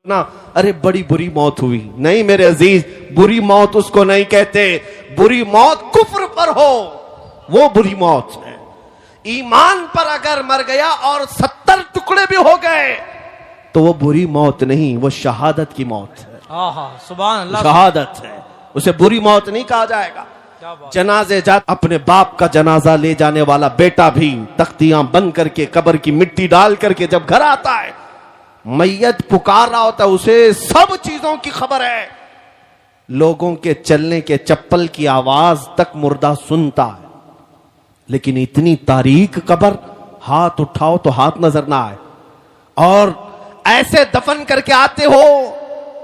نا ارے بڑی بری موت ہوئی، نہیں میرے عزیز، بری موت اس کو نہیں کہتے، بری موت کفر پر ہو وہ بری موت ہے۔ ایمان پر اگر مر گیا اور 70 ٹکڑے بھی ہو گئے تو وہ بری موت نہیں، وہ شہادت کی موت ہے۔ سبحان اللہ، شہادت ہے، اسے بری موت نہیں کہا جائے گا۔ جنازے جات اپنے باپ کا جنازہ لے جانے والا بیٹا بھی تختیاں بند کر کے قبر کی مٹی ڈال کر کے جب گھر آتا ہے، میت پکار رہا ہوتا ہے، اسے سب چیزوں کی خبر ہے، لوگوں کے چلنے کے چپل کی آواز تک مردہ سنتا ہے، لیکن اتنی تاریک قبر، ہاتھ اٹھاؤ تو ہاتھ نظر نہ آئے، اور ایسے دفن کر کے آتے ہو،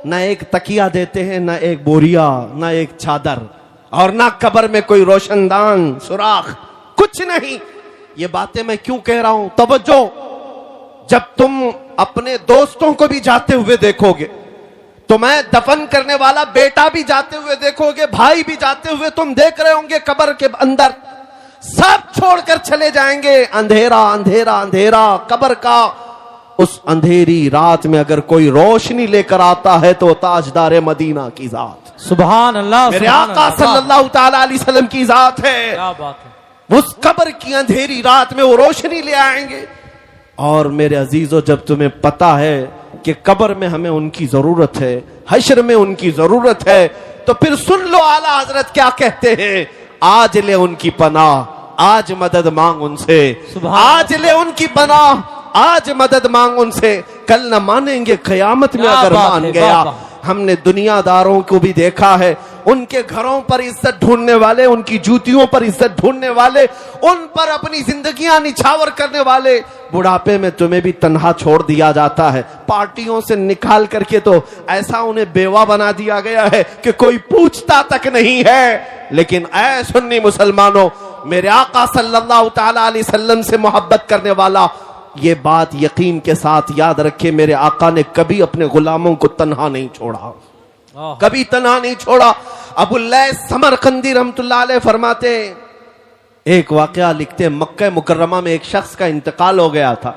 نہ ایک تکیہ دیتے ہیں، نہ ایک بوریا، نہ ایک چادر، اور نہ قبر میں کوئی روشن دان سوراخ، کچھ نہیں۔ یہ باتیں میں کیوں کہہ رہا ہوں؟ توجہ، جب تم اپنے دوستوں کو بھی جاتے ہوئے دیکھو گے، تمہیں دفن کرنے والا بیٹا بھی جاتے ہوئے دیکھو گے، بھائی بھی جاتے ہوئے تم دیکھ رہے ہوں گے، قبر کے اندر سب چھوڑ کر چلے جائیں گے، اندھیرا اندھیرا اندھیرا قبر کا۔ اس اندھیری رات میں اگر کوئی روشنی لے کر آتا ہے تو تاجدار مدینہ کی ذات، سبحان اللہ، میرے آقا صلی اللہ تعالی علیہ وسلم کی ذات ہے۔ کیا بات ہے، اس قبر کی اندھیری رات میں وہ روشنی لے آئیں گے۔ اور میرے عزیزو، جب تمہیں پتا ہے کہ قبر میں ہمیں ان کی ضرورت ہے، حشر میں ان کی ضرورت ہے، تو پھر سن لو اعلیٰ حضرت کیا کہتے ہیں، آج لے ان کی پناہ، آج مدد مانگ ان سے، آج لے ان کی پناہ، آج مدد مانگ ان سے، کل نہ مانیں گے قیامت میں اگر مان گیا۔ ہم نے دنیا داروں کو بھی دیکھا ہے، ان کے گھروں پر عزت ڈھونڈنے والے، ان کی جوتیوں پر عزت ڈھونڈنے والے، ان پر اپنی زندگیاں نچھاور کرنے والے، بڑھاپے میں تمہیں بھی تنہا چھوڑ دیا جاتا ہے، پارٹیوں سے نکال کر کے تو ایسا انہیں بیوہ بنا دیا گیا ہے کہ کوئی پوچھتا تک نہیں ہے۔ لیکن اے سنی مسلمانوں، میرے آقا صلی اللہ تعالی علیہ وسلم سے محبت کرنے والا یہ بات یقین کے ساتھ یاد رکھے، میرے آقا نے کبھی اپنے غلاموں کو تنہا نہیں چھوڑا، کبھی تنہا نہیں چھوڑا۔ ابو اللیث سمرقندی رحمت اللہ علیہ فرماتے، ایک واقعہ لکھتے، مکہ مکرمہ میں ایک شخص کا انتقال ہو گیا تھا،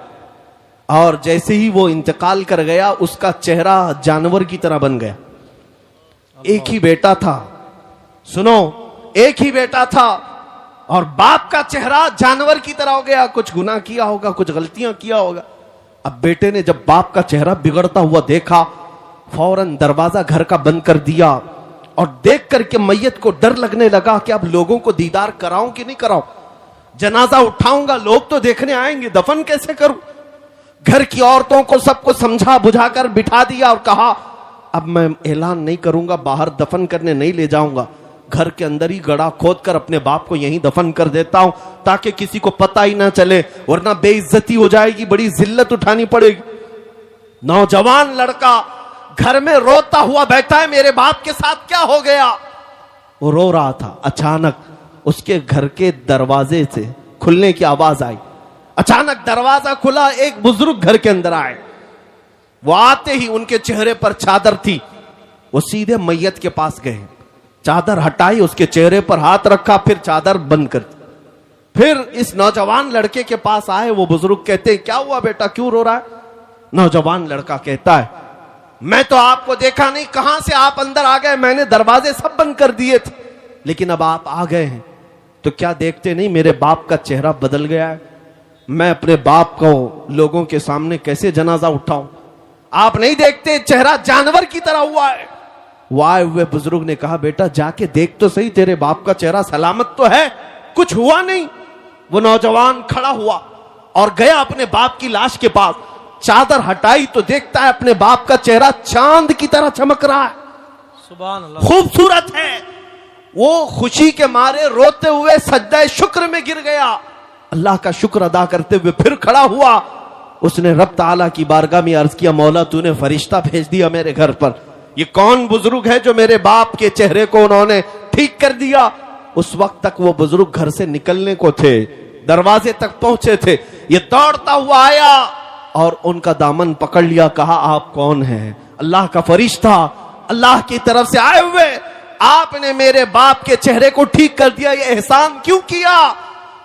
اور جیسے ہی وہ انتقال کر گیا اس کا چہرہ جانور کی طرح بن گیا۔ ایک ہی بیٹا تھا، سنو، ایک ہی بیٹا تھا، اور باپ کا چہرہ جانور کی طرح ہو گیا، کچھ گناہ کیا ہوگا، کچھ غلطیاں کیا ہوگا۔ اب بیٹے نے جب باپ کا چہرہ بگڑتا ہوا دیکھا، فوراً دروازہ گھر کا بند کر دیا، اور دیکھ کر کے میت کو ڈر لگنے لگا کہ اب لوگوں کو دیدار کراؤں کہ نہیں کراؤں، جنازہ اٹھاؤں گا، لوگ تو دیکھنے آئیں گے، دفن کیسے کروں؟ گھر کی عورتوں کو سب کو سمجھا بجھا کر بٹھا دیا اور کہا اب میں اعلان نہیں کروں گا، باہر دفن کرنے نہیں لے جاؤں گا، گھر کے اندر ہی گڑھا کھود کر اپنے باپ کو یہیں دفن کر دیتا ہوں تاکہ کسی کو پتہ ہی نہ چلے، ورنہ بے عزتی ہو جائے گی، بڑی ذلت اٹھانی پڑے گی۔ نوجوان لڑکا گھر میں روتا ہوا بیٹھا ہے، میرے باپ کے ساتھ کیا ہو گیا؟ وہ رو رہا تھا، اچانک اس کے گھر کے دروازے سے کھلنے کی آواز آئی، اچانک دروازہ کھلا، ایک بزرگ گھر کے اندر آئے، وہ آتے ہی ان کے چہرے پر چادر تھی، وہ سیدھے میت کے پاس گئے، چادر ہٹائی، اس کے چہرے پر ہاتھ رکھا، پھر چادر بند کر دی، پھر اس نوجوان لڑکے کے پاس آئے، وہ بزرگ کہتے کیا ہوا بیٹا، کیوں رو رہا ہے؟ نوجوان لڑکا کہتا ہے میں تو آپ کو دیکھا نہیں، کہاں سے آپ اندر آ گئے، میں نے دروازے سب بند کر دیے تھے، لیکن اب آپ آ گئے ہیں تو کیا دیکھتے نہیں میرے باپ کا چہرہ بدل گیا ہے، میں اپنے باپ کو لوگوں کے سامنے کیسے جنازہ اٹھاؤں؟ آپ نہیں دیکھتے چہرہ جانور کی طرح ہوا ہے؟ وہ آئے ہوئے بزرگ نے کہا بیٹا جا کے دیکھ تو صحیح، تیرے باپ کا چہرہ سلامت تو ہے، کچھ ہوا نہیں۔ وہ نوجوان کھڑا ہوا اور گیا اپنے باپ کی لاش کے پاس، چادر ہٹائی تو دیکھتا ہے اپنے باپ کا چہرہ چاند کی طرح چمک رہا ہے، سبحان اللہ، خوبصورت ہے۔ وہ خوشی کے مارے روتے ہوئے سجدہ شکر میں گر گیا، اللہ کا شکر ادا کرتے ہوئے پھر کھڑا ہوا، اس نے رب تعالیٰ کی بارگاہ میں عرض کیا مولا تو نے فرشتہ بھیج دیا میرے گھر پر، یہ کون بزرگ ہے جو میرے باپ کے چہرے کو انہوں نے ٹھیک کر دیا؟ اس وقت تک وہ بزرگ گھر سے نکلنے کو تھے، دروازے تک پہنچے تھے، یہ دوڑتا ہوا آیا اور ان کا دامن پکڑ لیا، کہا آپ کون ہیں؟ اللہ کا فرشتہ، اللہ کی طرف سے آئے ہوئے، آپ نے میرے باپ کے چہرے کو ٹھیک کر دیا، یہ احسان کیوں کیا؟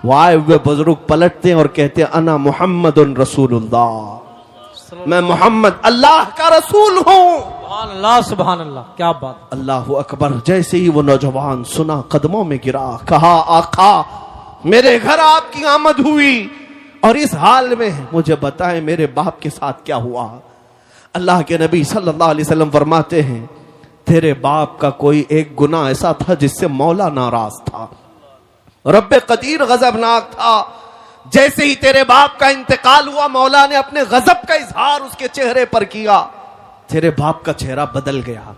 وہ آئے ہوئے بزرگ پلٹتے اور کہتے انا محمد رسول اللہ، میں محمد اللہ کا رسول ہوں۔ سبحان اللہ سبحان اللہ، کیا بات۔ اللہ اکبر۔ جیسے ہی وہ نوجوان سنا قدموں میں گرا، کہا آقا میرے گھر آپ کی آمد ہوئی اور اس حال میں مجھے بتائیں میرے باپ کے ساتھ کیا ہوا۔ اللہ کے نبی صلی اللہ علیہ وسلم فرماتے ہیں تیرے باپ کا کوئی ایک گناہ ایسا تھا جس سے مولا ناراض تھا، رب قدیر غضبناک تھا۔ جیسے ہی تیرے باپ کا انتقال ہوا مولا نے اپنے غضب کا اظہار اس کے چہرے پر کیا، تیرے باپ کا چہرہ بدل گیا۔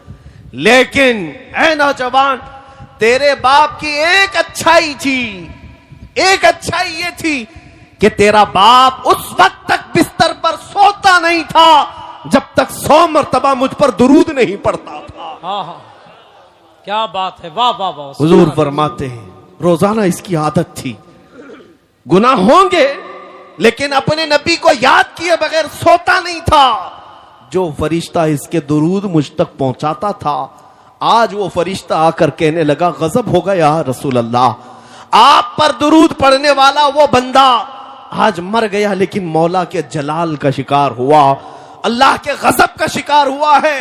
لیکن اے نوجوان، تیرے باپ کی ایک اچھائی تھی، ایک اچھائی یہ تھی کہ تیرا باپ اس وقت تک بستر پر سوتا نہیں تھا جب تک 100 مرتبہ مجھ پر درود نہیں پڑتا تھا۔ ہاں ہاں، کیا بات ہے، واہ واہ واہ۔ حضور فرماتے ہیں روزانہ اس کی عادت تھی، گناہ ہوں گے لیکن اپنے نبی کو یاد کیے بغیر سوتا نہیں تھا۔ جو فرشتہ اس کے درود مجھ تک پہنچاتا تھا، آج وہ فرشتہ آ کر کہنے لگا غضب ہو گیا یا رسول اللہ، آپ پر درود پڑھنے والا وہ بندہ آج مر گیا لیکن مولا کے جلال کا شکار ہوا، اللہ کے غضب کا شکار ہوا ہے۔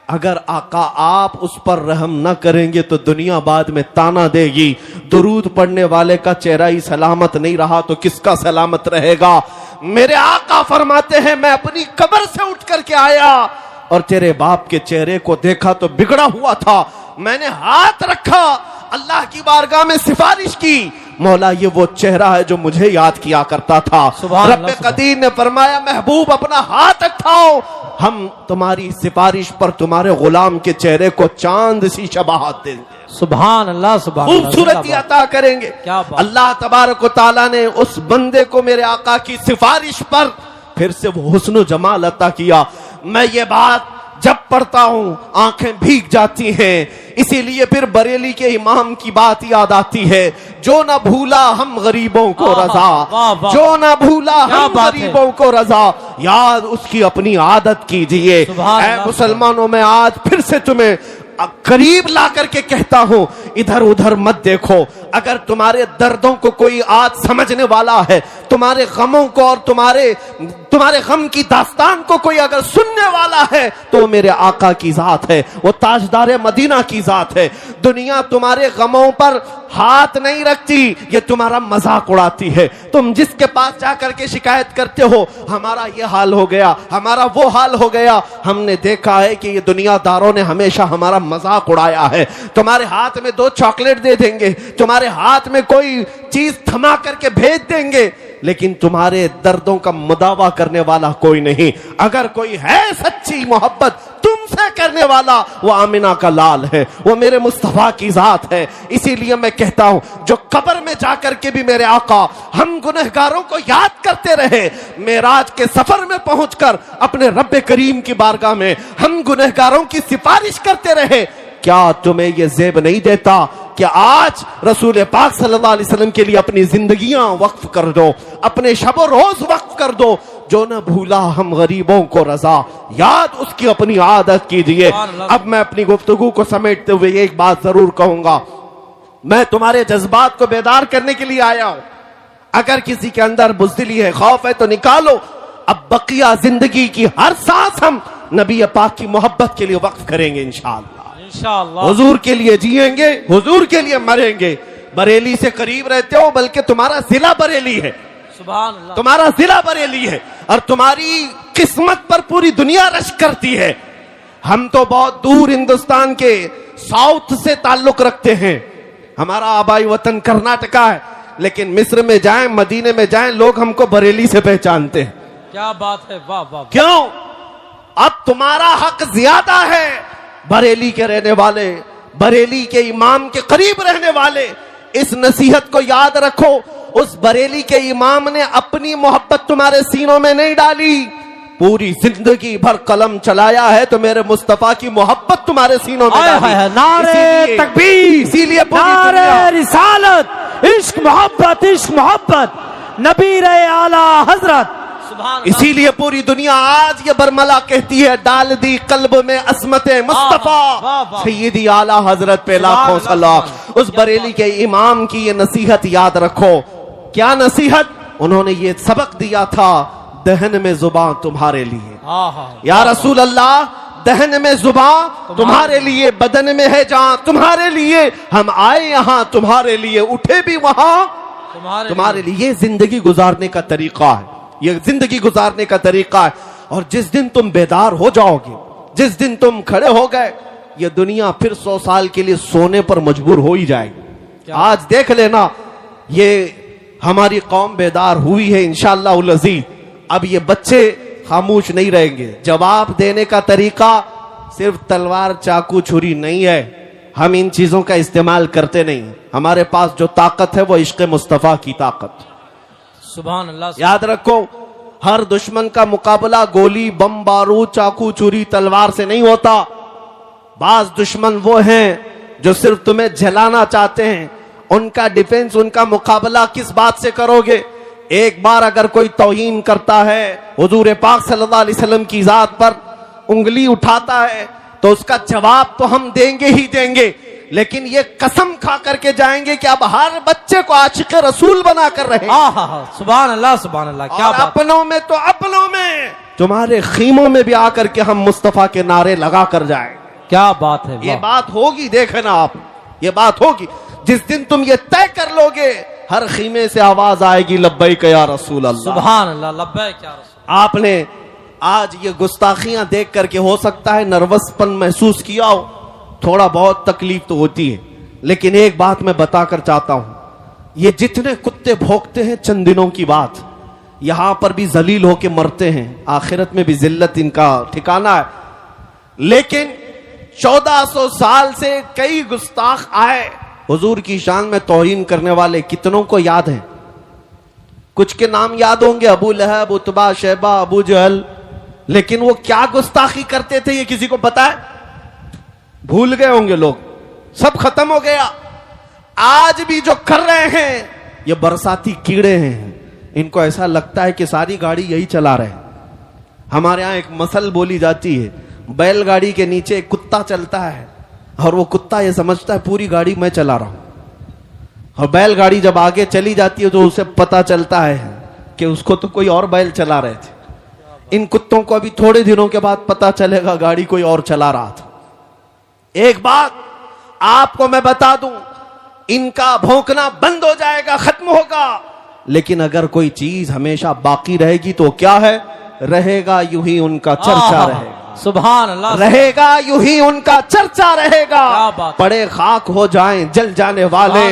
اگر آقا آپ اس پر رحم نہ کریں گے تو دنیا بعد میں تانا دے گی، درود پڑھنے والے کا چہرہ ہی سلامت نہیں رہا تو کس کا سلامت رہے گا۔ میرے آقا فرماتے ہیں میں اپنی قبر سے اٹھ کر کے آیا اور تیرے باپ کے چہرے کو دیکھا تو بگڑا ہوا تھا، میں نے ہاتھ رکھا، اللہ کی بارگاہ میں سفارش کی، مولا یہ وہ چہرہ ہے جو مجھے یاد کیا کرتا تھا۔ رب قدیر نے فرمایا محبوب اپنا ہاتھ اٹھاؤ، ہم تمہاری سفارش پر تمہارے غلام کے چہرے کو چاند سی شباہت دیں گے، سبحان اللہ سبحان اللہ، خوبصورتی عطا کریں گے۔ اللہ تبارک و تعالیٰ نے اس بندے کو میرے آقا کی سفارش پر پھر سے وہ حسن و جمال عطا کیا۔ میں یہ بات جب پڑھتا ہوں آنکھیں بھیگ جاتی ہیں، اسی لیے پھر بریلی کے امام کی بات یاد آتی ہے، جو نہ بھولا ہم غریبوں کو رضا، جو نہ بھولا ہم غریبوں کو رضا، یاد اس کی اپنی عادت کیجئے۔ اے مسلمانوں میں آج پھر سے تمہیں قریب لا کر کے کہتا ہوں ادھر ادھر مت دیکھو، اگر تمہارے دردوں کو کوئی آج سمجھنے والا ہے، تمہارے غموں کو اور تمہارے غم کی داستان کو کوئی اگر سننے والا ہے تو میرے آقا کی ذات ہے، وہ تاجدار مدینہ کی ذات ہے۔ دنیا تمہارے غموں پر ہاتھ نہیں رکھتی، یہ تمہارا مذاق اڑاتی ہے۔ تم جس کے پاس جا کر کے شکایت کرتے ہو ہمارا یہ حال ہو گیا، ہمارا وہ حال ہو گیا، ہم نے دیکھا ہے کہ یہ دنیا داروں نے ہمیشہ ہمارا مذاق اڑایا ہے۔ تمہارے ہاتھ میں 2 چاکلیٹ دے دیں گے، تمہارے ہاتھ میں کوئی چیز تھما کر کے بھیج دیں گے، لیکن تمہارے دردوں کا مداوا کرنے والا کوئی نہیں۔ اگر کوئی ہے سچی محبت تم سے کرنے والا، وہ آمنہ کا لال ہے، وہ میرے مصطفیٰ کی ذات ہے۔ اسی لیے میں کہتا ہوں جو قبر میں جا کر کے بھی میرے آقا ہم گنہگاروں کو یاد کرتے رہے، معراج کے سفر میں پہنچ کر اپنے رب کریم کی بارگاہ میں ہم گنہگاروں کی سفارش کرتے رہے، کیا تمہیں یہ زیب نہیں دیتا کہ آج رسول پاک صلی اللہ علیہ وسلم کے لیے اپنی زندگیاں وقف کر دو، اپنے شب و روز وقف کر دو؟ جو نہ بھولا ہم غریبوں کو رضا، یاد اس کی اپنی عادت کیجئے۔ اب میں اپنی گفتگو کو سمیٹتے ہوئے ایک بات ضرور کہوں گا، میں تمہارے جذبات کو بیدار کرنے کے لیے آیا ہوں۔ اگر کسی کے اندر بزدلی ہے، خوف ہے تو نکالو۔ اب بقیہ زندگی کی ہر سانس ہم نبی پاک کی محبت کے لیے وقف کریں گے انشاءاللہ۔ حضور کے لیے جیئیں گے، حضور کے لیے مریں گے۔ بریلی سے قریب رہتے ہو بلکہ تمہارا ضلع بریلی ہے، سبحان اللہ، تمہارا ضلع بریلی ہے اور تمہاری قسمت پر پوری دنیا رشک کرتی ہے۔ ہم تو بہت دور ہندوستان کے ساؤتھ سے تعلق رکھتے ہیں، ہمارا آبائی وطن کرناٹکا ہے، لیکن مصر میں جائیں، مدینے میں جائیں، لوگ ہم کو بریلی سے پہچانتے ہیں۔ کیا بات ہے، واہ واہ۔ کیوں؟ اب تمہارا حق زیادہ ہے۔ بریلی کے رہنے والے، بریلی کے امام کے قریب رہنے والے، اس نصیحت کو یاد رکھو، اس بریلی کے امام نے اپنی محبت تمہارے سینوں میں نہیں ڈالی، پوری زندگی بھر قلم چلایا ہے تو میرے مصطفیٰ کی محبت تمہارے سینوں میں ڈالی۔ نعرے تکبیر، اسی لیے نعرے رسالت، عشق محبت، عشق محبت، نبی رہے اعلیٰ حضرت، اسی لیے پوری دنیا آج یہ برملا کہتی ہے ڈال دی قلب میں عظمت مصطفیٰ سیدی اعلیٰ حضرت پہ لاکھوں صلاح۔ اس بریلی کے امام کی یہ نصیحت یاد رکھو۔ کیا نصیحت؟ انہوں نے یہ سبق دیا تھا، دہن میں زباں تمہارے لیے. آہا یا رسول اللہ دہن میں زباں تمہارے لیے, بدن میں ہے جان تمہارے لیے, ہم آئے یہاں تمہارے لیے, اٹھے بھی وہاں تمہارے لیے. یہ زندگی گزارنے کا طریقہ ہے, یہ زندگی گزارنے کا طریقہ ہے. اور جس دن تم بیدار ہو جاؤ گے, جس دن تم کھڑے ہو گئے, یہ دنیا پھر 100 سال کے لیے سونے پر مجبور ہو ہی جائے گی. آج دیکھ لینا یہ ہماری قوم بیدار ہوئی ہے انشاءاللہ العزیز. اب یہ بچے خاموش نہیں رہیں گے. جواب دینے کا طریقہ صرف تلوار چاقو چھری نہیں ہے, ہم ان چیزوں کا استعمال کرتے نہیں. ہمارے پاس جو طاقت ہے وہ عشق مصطفیٰ کی طاقت. سبحان اللہ. یاد رکھو ہر دشمن کا مقابلہ گولی بم بارود چاقو چھری تلوار سے نہیں ہوتا. بعض دشمن وہ ہیں جو صرف تمہیں جلانا چاہتے ہیں, ان کا ڈیفنس, ان کا مقابلہ کس بات سے کرو گے؟ ایک بار اگر کوئی توہین کرتا ہے حضور پاک صلی اللہ علیہ وسلم کی ذات پر, انگلی اٹھاتا ہے, تو اس کا جواب تو ہم دیں گے ہی دیں گے, لیکن یہ قسم کھا کر کے جائیں گے کہ اب ہر بچے کو عاشق رسول بنا کر رہے. سبحان اللہ سبحان اللہ. کیا اور بات, اپنوں میں تو اپنوں میں, تمہارے خیموں میں بھی آ کر کے ہم مصطفیٰ کے نعرے لگا کر جائیں. کیا بات ہے. یہ بات ہوگی, دیکھنا آپ, یہ بات ہوگی. جس دن تم یہ طے کر لو گے, ہر خیمے سے آواز آئے گی لبیک یا رسول اللہ. سبحان اللہ. لبیک یا رسول. آپ نے آج یہ گستاخیاں دیکھ کر کے ہو سکتا ہے نروس پن محسوس کیا ہو, تھوڑا بہت تکلیف تو ہوتی ہے, لیکن ایک بات میں بتا کر چاہتا ہوں, یہ جتنے کتے بھونکتے ہیں چند دنوں کی بات, یہاں پر بھی ذلیل ہو کے مرتے ہیں, آخرت میں بھی ذلت ان کا ٹھکانہ ہے. لیکن 1400 سال سے کئی گستاخ آئے, حضور کی شان میں توہین کرنے والے کتنوں کو یاد ہیں؟ کچھ کے نام یاد ہوں گے, ابو لہب, عتبہ, شیبہ, ابو جہل, لیکن وہ کیا گستاخی کرتے تھے یہ کسی کو پتا ہے؟ بھول گئے ہوں گے لوگ, سب ختم ہو گیا. آج بھی جو کر رہے ہیں یہ برساتی کیڑے ہیں, ان کو ایسا لگتا ہے کہ ساری گاڑی یہی چلا رہے ہیں. ہمارے ہاں ایک مثل بولی جاتی ہے, بیل گاڑی کے نیچے ایک کتا چلتا ہے اور وہ کتا یہ سمجھتا ہے پوری گاڑی میں چلا رہا ہوں, اور بیل گاڑی جب آگے چلی جاتی ہے تو اسے پتا چلتا ہے کہ اس کو تو کوئی اور بیل چلا رہے تھے. ان کتوں کو ابھی تھوڑے دنوں کے بعد پتا چلے گا گاڑی کوئی اور چلا رہا تھا. ایک بات آپ کو میں بتا دوں, ان کا بھونکنا بند ہو جائے گا, ختم ہوگا, لیکن اگر کوئی چیز ہمیشہ باقی رہے گی تو کیا ہے؟ رہے گا یوں ہی ان کا چرچا رہے گا. سبحان اللہ. رہے گا یوں ہی ان کا چرچا رہے گا. پڑے خاک ہو جائیں جل جانے والے,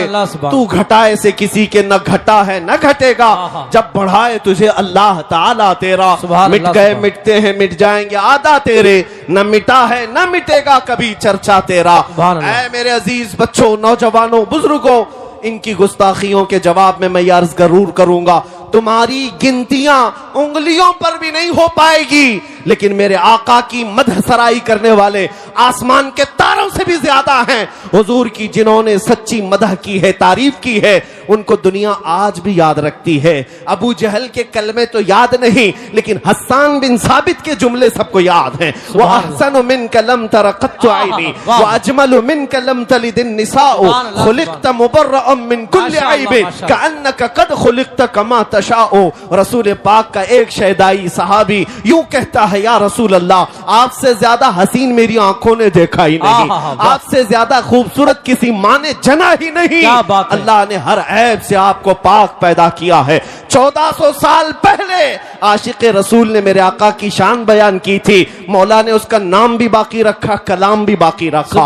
تو گھٹائے سے کسی کے نہ گھٹا ہے نہ گھٹے گا. جب بڑھائے تجھے اللہ تعالیٰ تیرا, مٹ گئے مٹتے ہیں مٹ جائیں گے آدھا تیرے, نہ مٹا ہے نہ مٹے گا کبھی چرچا تیرا. اے میرے عزیز بچوں, نوجوانوں, بزرگوں, ان کی گستاخیوں کے جواب میں عرض ضرور کروں گا, تمہاری گنتیاں انگلیوں پر بھی نہیں ہو پائے گی, لیکن میرے آقا کی مدح سرائی کرنے والے آسمان کے تاروں سے بھی زیادہ ہیں. حضور کی جنہوں نے سچی مدح کی ہے, تعریف کی ہے, ان کو دنیا آج بھی یاد رکھتی ہے. ابو جہل کے کلمے تو یاد نہیں, لیکن حسان بن ثابت کے جملے سب کو یاد ہیں. وَأَحْسَنُ مِنْكَ لَمْ تَرَ قَطُّ عَيْنِي وَأَجْمَلُ مِنْكَ لَمْ تَلِدِ النِّسَاءُ خُلِقْتَ مُبَرَّأً مِنْ كُلِّ عَيْبٍ كَأَنَّكَ قَدْ خُلِقْتَ كَمَا تَشَاءُ. رسول پاک کا ایک شیدائی صحابی یوں کہتا ہے, یا رسول اللہ, آپ سے زیادہ حسین میری آنکھوں نے دیکھا ہی نہیں, آپ سے زیادہ خوبصورت کسی ماں نے جنا ہی نہیں. اللہ نے ہر عیب سے آپ کو پاک پیدا کیا ہے. 1400 سال پہلے عاشق رسول نے میرے آقا کی شان بیان کی تھی, مولا نے اس کا نام بھی باقی رکھا, کلام بھی باقی رکھا.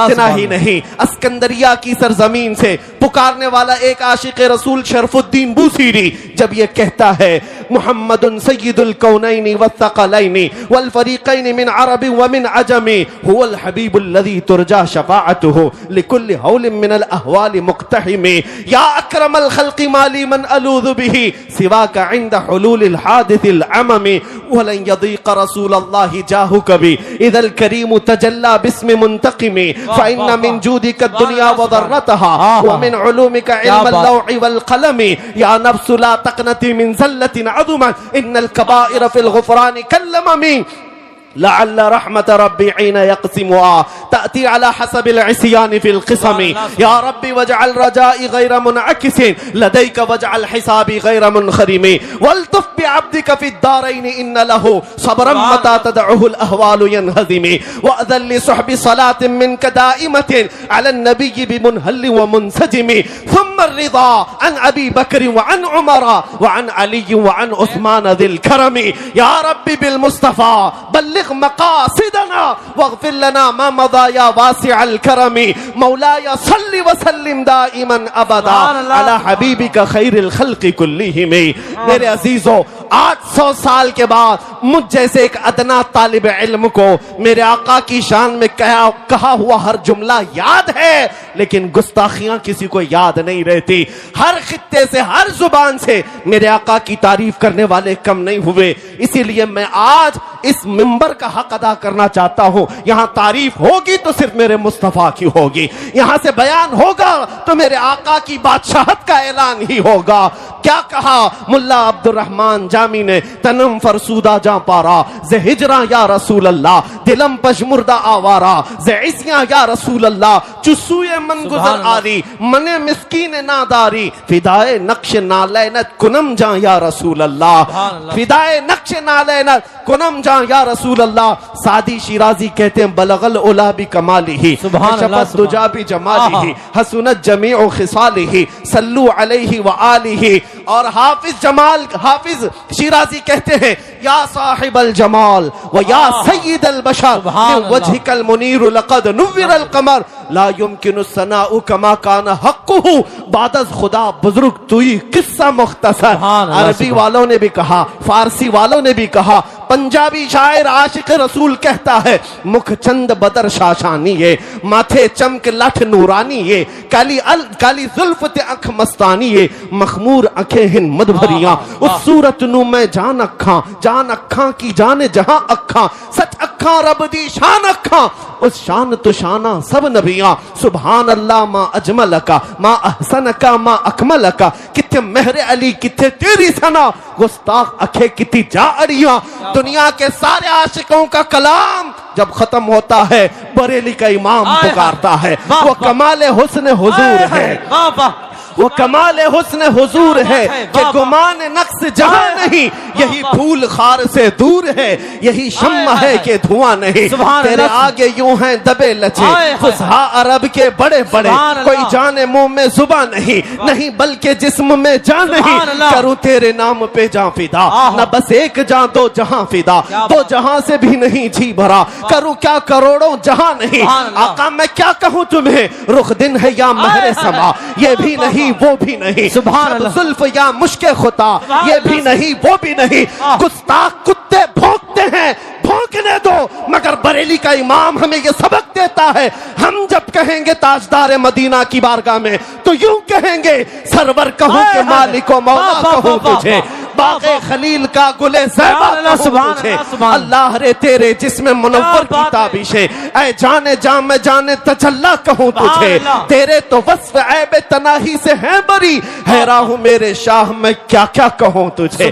اتنا ہی نہیں, اسکندریہ کی سرزمین سے پکارنے والا ایک عاشق رسول شرف الدین بوسیری جب یہ کہتا ہے, محمد سید الکونین والثقلین والفریقین من عرب ومن عجم هو الحبیب الذی ترجى شفاعته لكل حول من الاحوال مقتحم. یا اکرم الخلق ما لی من الوذ به سواک عند حلول الحادث العمم ولن يضيق رسول الله جاهك بي اذا الكريم تجلى باسم منتقم فإن من جودك الدنيا وضرتها ومن علومك علم اللوح والقلم. يا نفس لا تقنطي من زلة عظمت ان الكبائر في الغفران كاللمم. لعل رحمت ربی عین یقسمها تأتی علی حسب العصیان فی القسم یا ربی واجعل رجائی غیر منعکس لدیک واجعل حسابی غیر منخرم والطف بعبدک فی الدارین ان له صبرا متى تدعه الاهوال ينهزم واذن لصحب صلاة منك دائمة على النبي بمنهل ومنسجم ثم الرضا عن ابی بکر وعن عمر وعن علی وعن عثمان ذی الکرم یا ربی بالمصطفى بلغ مقاصدنا واغفر لنا ما مضى يا واسع الكرم مولاي صل وسلم دائما ابدا على حبيبك خير الخلق كلهم. میرے عزیزو، 800 سال کے بعد مجھ جیسے ایک ادنا طالب علم کو میرے آقا کی شان میں کہا ہوا ہر جملہ یاد ہے، لیکن گستاخیاں کسی کو یاد نہیں رہتی. ہر خطے سے، ہر زبان سے میرے آقا کی تعریف کرنے والے کم نہیں ہوئے. اسی لیے میں آج اس منبر کا حق ادا کرنا چاہتا ہوں. یہاں تعریف ہوگی تو صرف میرے مصطفیٰ کی ہوگی، یہاں سے بیان ہوگا تو میرے آقا کی بادشاہت کا اعلان ہی ہوگا. کیا کہا ملا عبد الرحمن جامی نے؟ تنم فرسودہ جاں پارا ز ہجراں یا رسول اللہ، دلم پشمردہ آوارا ز عصیاں یا رسول اللہ، چسوئے من گزر آری من مسکین ناداری، فدائے نقش نالینت کنم جاں یا رسول اللہ، فدائے نقش نالینت کنم جاں یا رسول اللہ. سعدی شیرازی کہتے ہیں بلغ العلا بکمالہ شفت دجا بجمالہ حسنت جمیع خصالہ صلو علیہ وآلہ. اور حافظ شیرازی کہتے ہیں یا صاحب الجمال و یا سید البشر من وجهک المنیر لقد نور القمر لا يمكن الثناء كما كان حقه بعد از خدا بزرگ توئی قصہ مختصر. عربی والوں نے بھی کہا، فارسی والوں نے بھی کہا، پنجابی شاعر عاشق رسول کہتا ہے مکھ چند بدر شاشانی ہے، ماتھے چمک لٹھ نورانی ہے، کالی زلف تے اکھ مستانی ہے، مخمور اکھیں ہن مدبھریاں، اس صورت نو میں جان اکھاں کی جان جہاں اکھاں، سچ اکھاں رب دی شان اکھاں، اس شان تو شانہ سب نبیاں. سبحان اللہ ما اجملکا ما احسنکا ما اکملکا، کتے مہر علی کتے تیری ثنا، گستاخ اکھے کتی جا اڑیاں. دنیا کے سارے عاشقوں کا کلام جب ختم ہوتا ہے بریلی کا امام پکارتا ہے، وہ کمال حسن حضور ہے، وہ کمال حسن حضور ہے کہ گمان نقص جہاں نہیں، یہی پھول خار سے دور ہے، یہی شمع ہے کہ دھواں نہیں. تیرے آگے یوں ہیں دبے لچے فصحا عرب کے بڑے بڑے، کوئی جانے منہ میں زباں نہیں بلکہ جسم میں جان نہیں. کروں تیرے نام پہ جاں فدا، نہ بس ایک جاں دو جہاں فدا، دو جہاں سے بھی نہیں جی بھرا، کروں کیا کروڑوں جہاں نہیں. آقا میں کیا کہوں تمہیں، رخ دن ہے یا مہر سما، یہ بھی نہیں وہ بھی نہیں، شب زلف یا مشک خطا، یہ بھی نہیں وہ بھی نہیں. گستاخ کتے بھونکتے ہیں، بھونکنے دو، مگر بریلی کا امام ہمیں یہ سبق دیتا ہے. ہم جب کہیں گے تاجدار مدینہ کی بارگاہ میں تو یوں کہیں گے سرور کہوں کہ مالک و مولا کہوں تجھے، باغ خلیل کا گل زیبا کہوں تجھے، اللہ رے تیرے جسم منور کی تابشیں، اے جانے جام میں جانے تجلا کہوں تجھے، تیرے تو وصف عیب تناہی سے ہے بری، حیران ہوں میرے شاہ میں کیا کیا کہوں تجھے.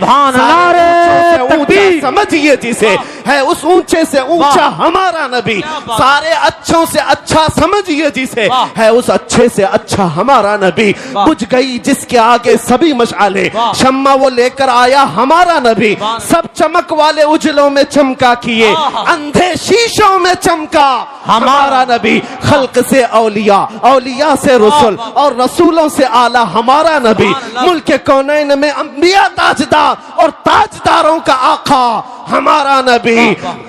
سمجھئے جسے ہے اس اونچے سے اونچا ہمارا نبی، سارے اچھوں سے اچھا سمجھئے جسے ہے اس اچھے سے اچھا ہمارا نبی. بجھ گئی جس کے آگے سبھی مشعلیں، شمع وہ لے کر آیا ہمارا نبی، سب چمک والے اجلوں میں چمکا کیے، اندھے شیشوں میں چمکا ہمارا نبی. خلق سے اولیاء، اولیاء سے رسول، اور رسولوں سے اعلیٰ ہمارا نبی. ملک کونین میں انبیاء تاجدار اور تاجداروں کا آقا ہمارا نبی.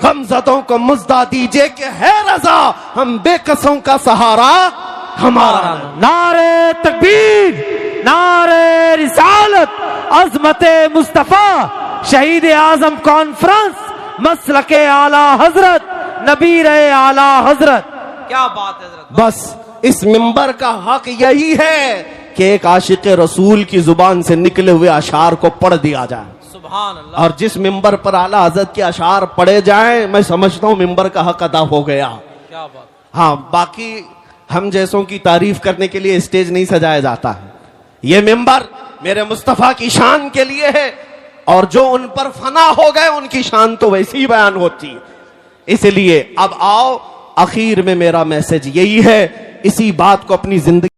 غمزدوں کو مزدہ دیجئے کہ ہے رضا، ہم بے قصوں کا سہارا ہمارا. نعرہ تکبیر، نعرہ رسالت، عظمت مصطفیٰ، شہید اعظم کانفرنس، مسلک اعلی حضرت، نبی رہے اعلی حضرت. کیا بات ہے حضرت. بس اس منبر کا حق یہی ہے کہ ایک عاشق رسول کی زبان سے نکلے ہوئے اشعار کو پڑھ دیا جائے. سبحان اللہ. اور جس منبر پر اعلی حضرت کے اشعار پڑھے جائیں، میں سمجھتا ہوں منبر کا حق ادا ہو گیا. کیا بات. ہاں، باقی ہم جیسوں کی تعریف کرنے کے لیے اسٹیج نہیں سجایا جاتا ہے. یہ منبر میرے مصطفیٰ کی شان کے لیے ہے، اور جو ان پر فنا ہو گئے ان کی شان تو ویسی ہی بیان ہوتی ہے. اس لیے اب آؤ، اخیر میں میرا میسج یہی ہے، اسی بات کو اپنی زندگی